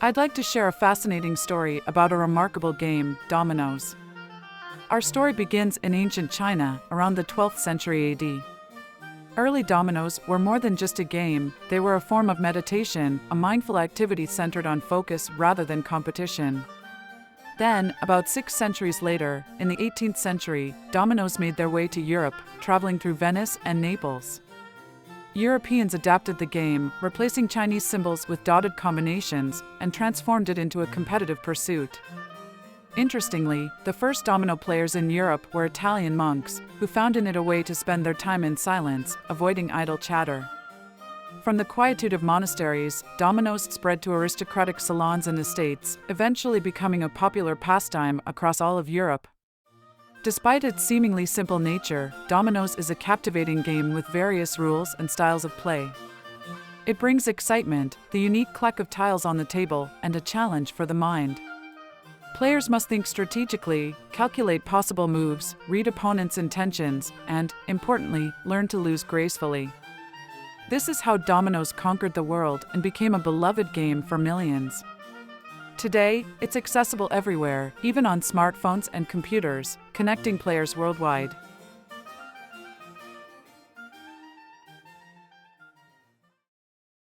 I'd like to share a fascinating story about a remarkable game, Dominoes. Our story begins in ancient China, around the 12th century AD. Early dominoes were more than just a game, they were a form of meditation, a mindful activity centered on focus rather than competition. Then, about 6 centuries later, in the 18th century, dominoes made their way to Europe, traveling through Venice and Naples. Europeans adapted the game, replacing Chinese symbols with dotted combinations, and transformed it into a competitive pursuit. Interestingly, the first domino players in Europe were Italian monks, who found in it a way to spend their time in silence, avoiding idle chatter. From the quietude of monasteries, dominoes spread to aristocratic salons and estates, eventually becoming a popular pastime across all of Europe. Despite its seemingly simple nature, dominoes is a captivating game with various rules and styles of play. It brings excitement, the unique clack of tiles on the table, and a challenge for the mind. Players must think strategically, calculate possible moves, read opponents' intentions, and, importantly, learn to lose gracefully. This is how dominoes conquered the world and became a beloved game for millions. Today, it's accessible everywhere, even on smartphones and computers, connecting players worldwide.